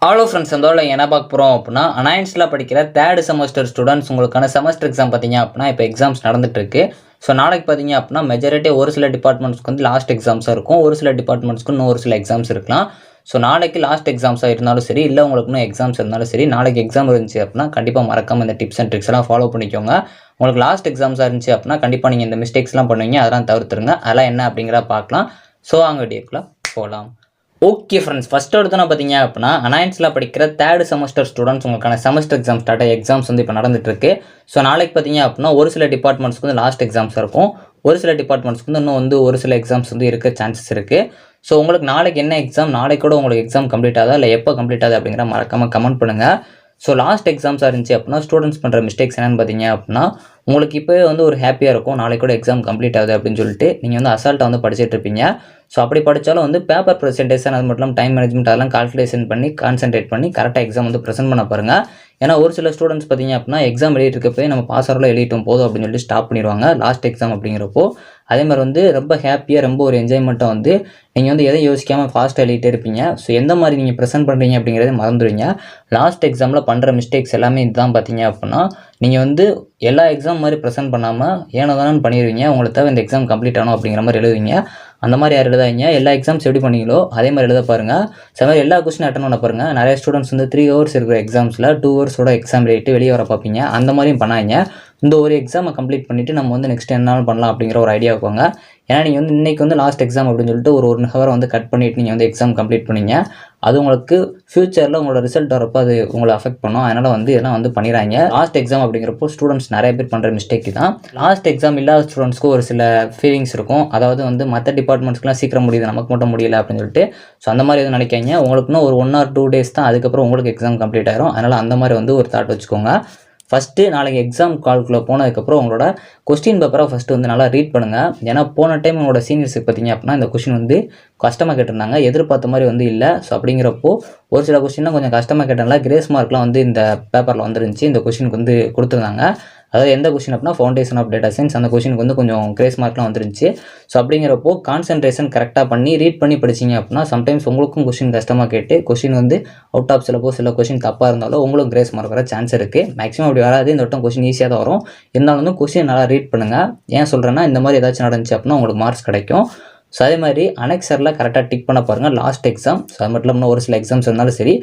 Hello friends, இந்த என்ன பார்க்க போகிறோம் அப்படின்னா, அனாயன்ஸில் படிக்கிற தேர்ட் செமஸ்டர் ஸ்டூடெண்ட்ஸ் உங்களுக்கான செமஸ்டர் எக்ஸாம் பார்த்தீங்க அப்படின்னா இப்போ எக்ஸாம்ஸ் நடந்துட்டுருக்கு. ஸோ நாளைக்கு பார்த்தீங்க அப்படின்னா மெஜாரிட்டி ஒரு சில டிபார்ட்மெண்ட்ஸ்க்கு வந்து லாஸ்ட் எக்ஸாம்ஸாக இருக்கும், ஒரு சில டிபார்ட்மெண்ட்ஸ்க்கு இன்னும் ஒரு சில எக்ஸாம்ஸ் இருக்கலாம். ஸோ நாளைக்கு லாஸ்ட் எக்ஸாம்ஸாக இருந்தாலும் சரி, இல்லை உங்களுக்கு இன்னும் எக்ஸாம்ஸ் இருந்தாலும் சரி, நாளைக்கு எக்ஸாம் இருந்துச்சு அப்படின்னா கண்டிப்பாக மறக்காமல் இந்த டிப்ஸ் அண்ட் ட்ரிக்ஸ் எல்லாம் ஃபாலோ பண்ணிக்கோங்க. உங்களுக்கு லாஸ்ட் எக்ஸாம்ஸாக இருந்துச்சு அப்படின்னா கண்டிப்பாக நீங்கள் இந்த மிஸ்டேக்ஸ்லாம் பண்ணுவீங்க, அதெல்லாம் தவிர்த்துருங்க. அதெல்லாம் என்ன அப்படிங்கிறத பார்க்கலாம். ஸோ அங்கே வீடியோக்குள்ளே போகலாம். ஓகே ஃப்ரெண்ட்ஸ், ஃபஸ்ட் எடுத்தோன்னா பார்த்தீங்க அப்படின்னா அனாயன்ஸில் படிக்கிற தேர்ட் செமஸ்டர் ஸ்டூடெண்ட்ஸ் உங்களுக்கான செமஸ்டர் எக்ஸாம் ஸ்டார்ட் எக்ஸாம்ஸ் வந்து இப்போ நடந்துட்டுருக்கு. ஸோ நாளைக்கு பார்த்தீங்க அப்படின்னா ஒரு சில டிபார்ட்மெண்ட்ஸ்க்கு வந்து லாஸ்ட் எக்ஸாம்ஸ் இருக்கும், ஒரு சில டிபார்ட்மெண்ட்ஸ்க்கு வந்து இன்னும் வந்து ஒரு சில எக்ஸாம்ஸ் வந்து இருக்க சான்சஸ் இருக்குது. ஸோ உங்களுக்கு நாளைக்கு என்ன எக்ஸாம், நாளைக்கு கூட உங்களுக்கு எக்ஸாம் கம்ப்ளீட் ஆகுதா இல்லை எப்போ கம்ப்ளீட் ஆகுது அப்படிங்கிற மறக்காமல் கமெண்ட் பண்ணுங்கள். ஸோ லாஸ்ட் எக்ஸாம்ஸாக இருந்துச்சு அப்படின்னா ஸ்டூடெண்ட்ஸ் பண்ணுற மிஸ்டேக்ஸ் என்னென்னு பார்த்தீங்க அப்படின்னா, உங்களுக்கு இப்போவே வந்து ஒரு ஹாப்பியாக இருக்கும், நாளைக்கு கூட எக்ஸாம் கம்ப்ளீட் ஆகுது அப்படின்னு சொல்லிட்டு நீங்கள் வந்து அசால்ட்டாக வந்து படிச்சுட்டு இருப்பீங்க. ஸோ அப்படி படித்தாலும் வந்து பேப்பர் ப்ரெசன்டேஷன், அது மட்டும் டைம் மேனேஜ்மெண்ட் அதெல்லாம் கால்குலேஷன் பண்ணி கான்சென்ட்ரேட் பண்ணி கரெக்டாக எக்ஸாம் வந்து ப்ரெசென்ட் பண்ண பாருங்கள். ஏன்னா ஒரு சில ஸ்டூடெண்ட்ஸ் பார்த்தீங்க அப்படின்னா எக்ஸாம் எழுதிட்டு நம்ம பாஸ் ஆகிறோம் எழுதிட்டோம் போதும் அப்படின்னு சொல்லிட்டு ஸ்டாப் பண்ணிடுவாங்க லாஸ்ட் எக்ஸாம் அப்படிங்கிறப்போ. அதே மாதிரி வந்து ரொம்ப ஹாப்பியாக ரொம்ப ஒரு என்ஜாய்மெண்ட்டாக வந்து நீங்கள் வந்து எதையும் யோசிக்காமல் ஃபாஸ்ட்டாக எழுதிட்டே இருப்பீங்க. ஸோ எந்த மாதிரி நீங்கள் ப்ரெசென்ட் பண்ணுறீங்க அப்படிங்கிறத மறந்துடுவீங்க. லாஸ்ட் எக்ஸாமில் பண்ணுற மிஸ்டேக்ஸ் எல்லாமே இதுதான் பார்த்தீங்க அப்படின்னா, நீங்கள் வந்து எல்லா எக்ஸாம் மாதிரி ப்ரெசென்ட் பண்ணாமல் ஏனோ தானே பண்ணிடுவீங்க. உங்களுக்கு தேவை இந்த எக்ஸாம் கம்ப்ளீட் ஆகணும் அப்படிங்கிற மாதிரி எழுதுவீங்க. அந்த மாதிரி யார் எழுதாதீங்க. எல்லா எக்ஸாம்ஸ் எப்படி பண்ணீங்களோ அதே மாதிரி எழுத பாருங்கள். ஸோ மாதிரி எல்லா கொஸ்டின் அட்டன் பண்ண பாருங்கள். நிறைய ஸ்டூடெண்ட்ஸ் வந்து 3 ஹவர்ஸ் இருக்கிற எக்ஸாம்ஸில் 2 ஹவர்ஸோட எக்ஸாம் எழுதிட்டு வெளியே வர பார்ப்பீங்க. அந்த மாதிரியும் பண்ணாதீங்க. இந்த ஒரு எக்ஸாமை கம்ப்ளீட் பண்ணிவிட்டு நம்ம வந்து நெக்ஸ்ட் என்னாலும் பண்ணலாம் அப்படிங்கிற ஒரு ஐடியா வைப்பாங்க. ஏன்னா நீங்கள் வந்து இன்றைக்கி வந்து லாஸ்ட் எக்ஸாம் அப்படின்னு சொல்லிட்டு ஒரு 1 ஹவர் வந்து கட் பண்ணிவிட்டு நீங்கள் வந்து எக்ஸாம் கம்ப்ளீட் பண்ணிங்க. அது உங்களுக்கு ஃப்யூச்சரில் உங்களோட ரிசல்ட் வரப்போ அது உங்களை அஃபெக்ட் பண்ணும். அதனால் வந்து இதெல்லாம் வந்து பண்ணிடுறாங்க. லாஸ்ட் எக்ஸாம் அப்படிங்கிறப்போ ஸ்டூடெண்ட்ஸ் நிறைய பேர் பண்ணுற மிஸ்டேக் தான். லாஸ்ட் எக்ஸாம் இல்லாத ஸ்டூடெண்ட்ஸ்க்கு ஒரு சில ஃபீலிங்ஸ் இருக்கும். அதாவது வந்து மற்ற டிபார்ட்மெண்ட்ஸ்க்குலாம் சீக்கிரம் முடியுது, நமக்கு மட்டும் முடியல அப்படின்னு சொல்லிட்டு. ஸோ அந்த மாதிரி எதுவும் நினைக்காங்க. உங்களுக்குன்னு ஒரு 1 or 2 டேஸ் தான், அதுக்கப்புறம் உங்களுக்கு எக்ஸாம் கம்ப்ளீட் ஆயிரும். அதனால் அந்த மாதிரி வந்து ஒரு தாட் வச்சுக்கோங்க. ஃபஸ்ட்டு நாளைக்கு எக்ஸாம் கால்குள்ளே போனதுக்கப்புறம் உங்களோட கொஸ்டின் பேப்பரை ஃபஸ்ட்டு வந்து நல்லா ரீட் பண்ணுங்கள். ஏன்னா போன டைம் உங்களோட சீனியர்ஸுக்கு பார்த்தீங்க அப்படின்னா இந்த கொஸ்டின் வந்து கஷ்டமாக கேட்டிருந்தாங்க, எதிர்பார்த்த மாதிரி வந்து இல்லை. ஸோ அப்படிங்கிறப்போ ஒரு சில கொஸ்டின்லாம் கொஞ்சம் கஷ்டமாக கேட்டனால கிரேஸ் மார்க்லாம் வந்து இந்த பேப்பரில் வந்துருந்துச்சு, இந்த கொஸ்டினுக்கு வந்து கொடுத்துருந்தாங்க. அதாவது எந்த கொஸ்டின் அப்படின்னா ஃபவுண்டேஷன் ஆஃப் டேட்டா சயின்ஸ், அந்த கொஸ்டினுக்கு வந்து கொஞ்சம் கிரேஸ் மார்க்லாம் வந்துருந்துச்சு. ஸோ அப்படிங்கிறப்போ கான்சன்ட்ரேஷன் கரெக்டாக பண்ணி ரீட் பண்ணி படிச்சிங்க அப்படின்னா சம்டைம்ஸ் உங்களுக்கும் கொஸ்டின் கஷ்டமாக கேட்டு கொஸ்டின் வந்து அவுட் ஆஃப் சிலபஸ் சில கொஸ்டின் தப்பாக இருந்தாலும் உங்களுக்கு கிரேஸ் மார்க் வர சான்ஸ் இருக்குது. மேக்ஸிமம் அப்படி வராது, இந்த வட்டம் கொஸ்டின் ஈஸியாக தான் வரும். இருந்தாலும் வந்து கொஸ்டின் நல்லா ரீட் பண்ணுங்கள். ஏன் சொல்கிறேன்னா இந்த மாதிரி ஏதாச்சும் நடந்துச்சு அப்படின்னா உங்களுக்கு மார்க்ஸ் கிடைக்கும். ஸோ அதே மாதிரி அனெக்சரில் கரெக்டாக டிக் பண்ண பாருங்கள் லாஸ்ட் எக்ஸாம். ஸோ அது மட்டும் இல்லாமல் ஒரு சில எக்ஸாம்ஸ் இருந்தாலும் சரி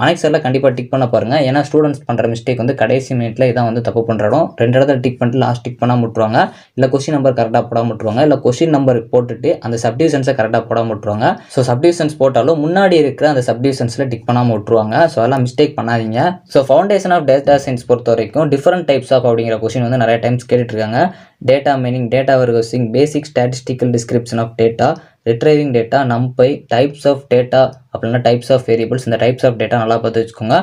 அனெக்சரில் கண்டிப்பாக டிக் பண்ண பாருங்கள். ஏன்னா ஸ்டூடெண்ட்ஸ் பண்ணுற மிஸ்டேக் வந்து கடைசி மினிட்ல இதான் வந்து தப்பு பண்ணுறோம். 2 இடத்துல டிக் பண்ணிட்டு லாஸ்ட் டிக் பண்ணாமல் விட்டுருவாங்க, இல்லை கொஸ்டின் நம்பர் கரெக்டாக போடாமல் விட்டுருவாங்க, இல்லை கொஸ்டின் நம்பர் போட்டுட்டு அந்த சப்டிவிஷன்ஸை கரெக்டாக போடாமல் விட்டுருவாங்க. ஸோ சப்டிவிஷன்ஸ் போட்டாலும் முன்னாடி இருக்கிற அந்த சப்டிவிஷன்ஸில் டிக் பண்ணாமல் விட்டுருவாங்க. ஸோ அதெல்லாம் மிஸ்டேக் பண்ணாதீங்க. So foundation of data science பொறுத்த வரைக்கும் டிஃபரெண்ட் டைப்ஸ் ஆஃப் அப்படிங்கிற கொஸ்டின் வந்து நிறைய டைம்ஸ் கேட்டுட்ருக்காங்க. Data meaning, data warehousing, basic statistical description of data, retrieving data, NumPy, types of data அப்படின்னா டைப்ஸ் ஆஃப் வேரியபிள்ஸ். இந்த டைப்ஸ் ஆஃப் டேட்டா நல்லா பார்த்து வச்சுக்கோங்க.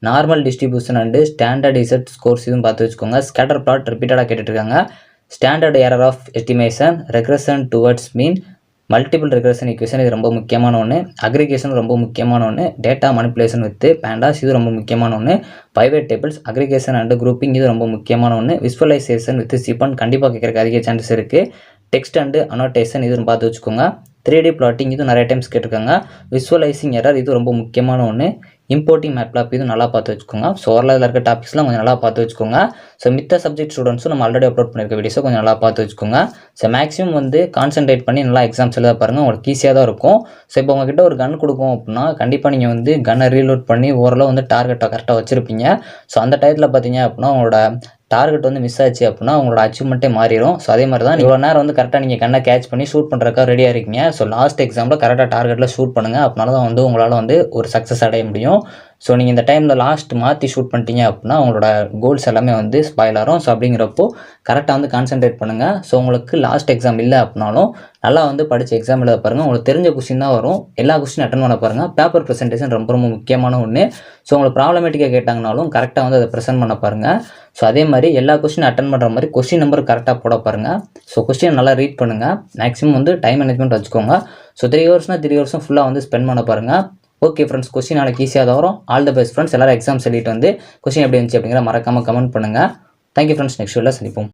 Normal distribution and standardised scores இதுவும் பார்த்து வச்சுக்கோங்க. ஸ்கேட்டர் பிளாட் ரிப்பீட்டடாக கேட்டுட்ருக்காங்க. Standard error of estimation, regression towards mean, multiple regression equation இது ரொம்ப முக்கியமான ஒன்று. அக்ரிகேஷன் ரொம்ப முக்கியமான ஒன்று. டேட்டா மனிப்புலேஷன் வித் பேண்டாஸ் இது ரொம்ப முக்கியமான ஒன்று. Pivot tables, aggregation and grouping இது ரொம்ப முக்கியமான ஒன்று. விஸ்வலைசேஷன் வித் சிப்பன் கண்டிப்பாக கேட்குறக்கு அதிக சான்சஸ் இருக்குது. டெக்ஸ்ட் அண்டு அனோட்டேஷன் இதுன்னு பார்த்து வச்சுக்கோங்க. 3D பிளாட்டிங் இது நிறைய டைம்ஸ் கேட்டிருக்காங்க. விஸ்வலைசிங் எரர் இது ரொம்ப முக்கியமான ஒன்று. இம்போர்ட்டிங் மேட்லாப் இது நல்லா பார்த்து வச்சுக்கோங்க. ஸோ ஓரளவு இதில் இருக்க டாபிக்ஸ்லாம் கொஞ்சம் நல்லா பார்த்து வச்சுக்கோங்க. ஸோ மித்த சப்ஜெக்ட் ஸ்டூடெண்ட்ஸும் நம்ம ஆல்ரெடி அப்லோட் பண்ணியிருக்க வீடியோஸை கொஞ்சம் நல்லா பார்த்து வச்சுக்கோங்க. ஸோ மேக்ஸிமம் வந்து கான்சென்ட்ரேட் பண்ணி நல்லா எக்ஸாம்ஸ் எழுத பாருங்கள், உங்களுக்கு ஈஸியாக தான் இருக்கும். ஸோ இப்போ உங்ககிட்ட ஒரு கன் கொடுக்கும் அப்படின்னா கண்டிப்பாக நீங்கள் வந்து கன்னை ரீலோட் பண்ணி ஓரளவு வந்து டார்கெட்டை கரெக்டாக வச்சுருப்பீங்க. ஸோ அந்த டயத்தில் பார்த்தீங்க அப்படின்னா உங்களோட டார்கெட் வந்து மிஸ் ஆச்சு அப்படின்னா உங்களோட அச்சீவ்மெண்ட்டே மாறிடும். ஸோ அதே மாதிரி தான் இவ்வளோ நேரம் வந்து கரெக்டாக நீங்கள் கண்ணை கேட்ச் பண்ணி ஷூட் பண்ணுறதுக்காக ரெடியாக இருக்கீங்க. ஸோ லாஸ்ட் எக்ஸாமில் கரெக்டாக டார்கெட்டில் ஷூட் பண்ணுங்கள். அப்படினால தான் வந்து உங்களால் வந்து ஒரு சக்ஸஸ் அடைய முடியும். ஸோ நீங்கள் இந்த டைமில் லாஸ்ட் மாற்றி ஷூட் பண்ணிட்டீங்க அப்படின்னா உங்களோட கோல்ஸ் எல்லாமே வந்து ஸ்பாயில் ஆகும். ஸோ அப்படிங்கிறப்போ கரெக்டாக வந்து கான்சென்ட்ரேட் பண்ணுங்கள். ஸோ உங்களுக்கு லாஸ்ட் எக்ஸாம் இல்லை அப்படின்னாலும் நல்லா வந்து படித்து எக்ஸாம் எழுத பாருங்கள். உங்களுக்கு தெரிஞ்ச கொஸ்டின் தான் வரும், எல்லா கொஸ்டின் அட்டன் பண்ண பாருங்கள். பேப்பர் ப்ரெசன்டேஷன் ரொம்ப ரொம்ப முக்கியமான ஒன்று. ஸோ உங்களுக்கு ப்ராப்ளமேட்டிக்காக கேட்டாங்கனாலும் கரெக்டாக வந்து அதை ப்ரெசென்ட் பண்ண பாருங்கள். ஸோ அதே மாதிரி எல்லா கொஸ்டின் அட்டன் பண்ணுற மாதிரி கொஸ்டின் நம்பர் கரெக்டாக போட பாருங்கள். ஸோ கொஸ்டின் நல்லா ரீட் பண்ணுங்கள். மேக்ஸிமம் வந்து டைம் மேனேஜ்மெண்ட் வச்சுக்கோங்க. ஸோ 3 ஹவர்ஸ்னால் 3 ஹவர்ஸும் ஃபுல்லாக வந்து ஸ்பெண்ட் பண்ண பாருங்கள். ஓகே ஃப்ரெண்ட்ஸ், கொஸ்டின் நாளைக்கு ஈஸியாக தான் வரும். All the best friends. எல்லாரும் எக்ஸாம்ஸ் எழுதிட்டு வந்து கொஸ்டின் எப்படி இருந்துச்சு அப்படிங்கிற மறக்காமல் கமெண்ட் பண்ணுங்கள். தேங்க்யூ ஃப்ரெண்ட்ஸ், நெக்ஸ்ட் வீடியோவில் சந்திப்போம்.